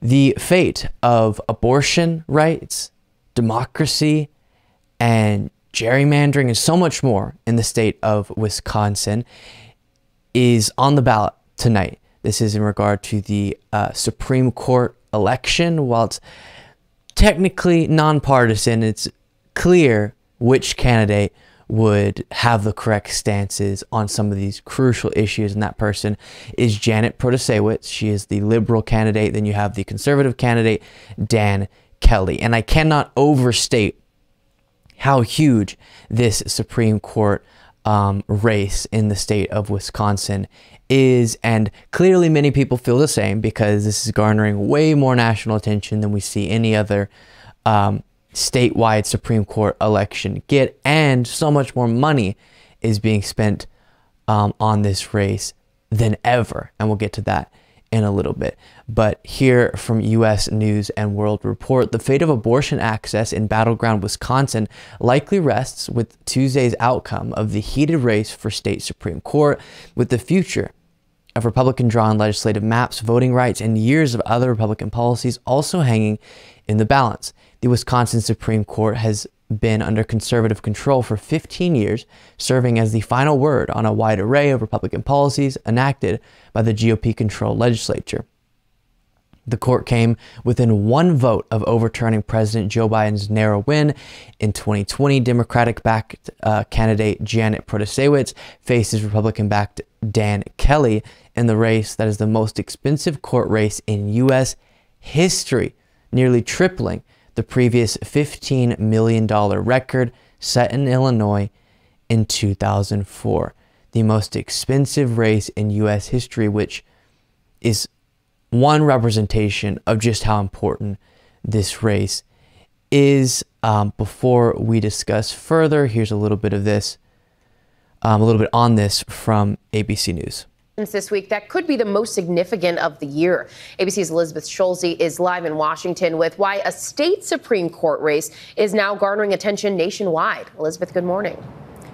The fate of abortion rights, democracy, and gerrymandering, and so much more in the state of Wisconsin is on the ballot tonight. This is in regard to the Supreme Court election. While it's technically nonpartisan, it's clear which candidate would have the correct stances on some of these crucial issues, and that person is Janet Protasiewicz. She is the liberal candidate. Then you have the conservative candidate, Dan Kelly. And I cannot overstate how huge this Supreme Court race in the state of Wisconsin is, and clearly many people feel the same, because this is garnering way more national attention than we see any other statewide Supreme Court election get, and so much more money is being spent on this race than ever, and we'll get to that in a little bit. But here from U.S. News and World Report, the fate of abortion access in battleground Wisconsin likely rests with Tuesday's outcome of the heated race for state Supreme Court, with the future of Republican-drawn legislative maps, voting rights, and years of other Republican policies also hanging in the balance. The Wisconsin Supreme Court has been under conservative control for 15 years, serving as the final word on a wide array of Republican policies enacted by the GOP-controlled legislature. The court came within one vote of overturning President Joe Biden's narrow win. In 2020, Democratic-backed candidate Janet Protasiewicz faces Republican-backed Dan Kelly in the race that is the most expensive court race in U.S. history, nearly tripling the previous $15 million record set in Illinois in 2004. The most expensive race in U.S. history, which is one representation of just how important this race is. Before we discuss further, here's a little bit of this, a little bit on this from ABC News. This week that could be the most significant of the year. ABC's Elizabeth Schulze is live in Washington with why a state Supreme Court race is now garnering attention nationwide. Elizabeth, good morning.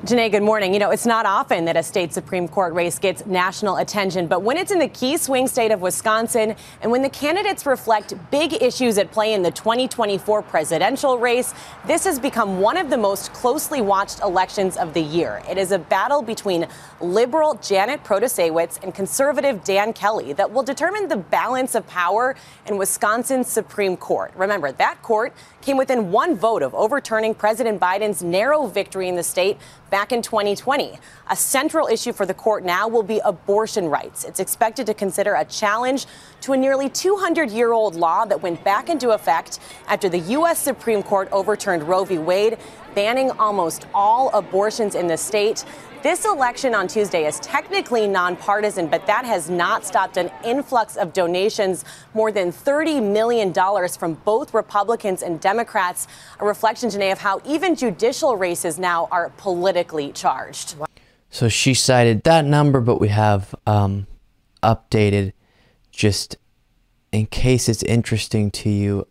Janae, good morning. You know, it's not often that a state Supreme Court race gets national attention, but when it's in the key swing state of Wisconsin and when the candidates reflect big issues at play in the 2024 presidential race, this has become one of the most closely watched elections of the year. It is a battle between liberal Janet Protasiewicz and conservative Dan Kelly that will determine the balance of power in Wisconsin's Supreme Court. Remember, that court came within one vote of overturning President Biden's narrow victory in the state back in 2020. A central issue for the court now will be abortion rights. It's expected to consider a challenge to a nearly 200-year-old law that went back into effect after the U.S. Supreme Court overturned Roe v. Wade, banning almost all abortions in the state. This election on Tuesday is technically nonpartisan, but that has not stopped an influx of donations, more than $30 million from both Republicans and Democrats, a reflection, Janae, of how even judicial races now are politically charged. So she cited that number, but we have updated, just in case it's interesting to you,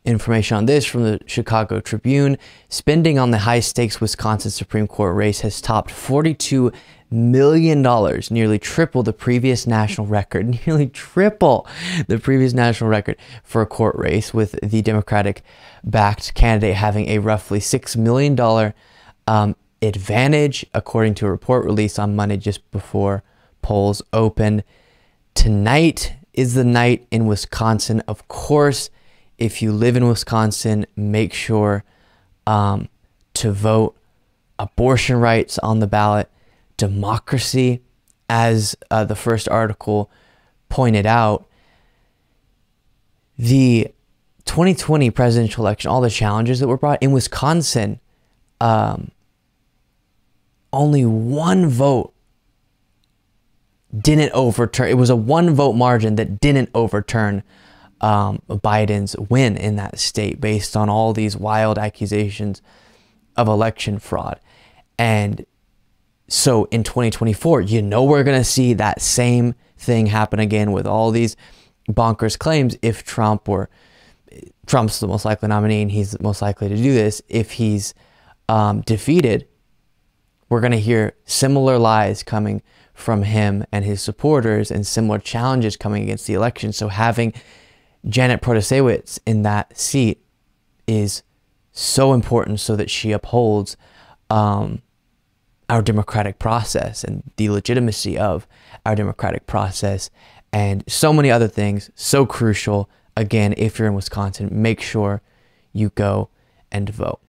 information on this from the Chicago Tribune. Spending on the high-stakes Wisconsin Supreme Court race has topped $42 million, nearly triple the previous national record, nearly triple the previous national record for a court race, with the Democratic-backed candidate having a roughly $6 million advantage, according to a report released on Monday just before polls opened. Tonight is the night in Wisconsin. Of course, if you live in Wisconsin, make sure to vote. Abortion rights on the ballot, democracy, as the first article pointed out. The 2020 presidential election, all the challenges that were brought in Wisconsin, only one vote didn't overturn. It was a one vote margin that didn't overturn Biden's win in that state, based on all these wild accusations of election fraud. And so in 2024, you know, we're going to see that same thing happen again with all these bonkers claims. If Trump's the most likely nominee, and he's most likely to do this, if he's defeated, we're going to hear similar lies coming from him and his supporters and similar challenges coming against the election. So having Janet Protasewicz in that seat is so important so that she upholds our democratic process and the legitimacy of our democratic process, and so many other things. So crucial. Again, if you're in Wisconsin, make sure you go and vote.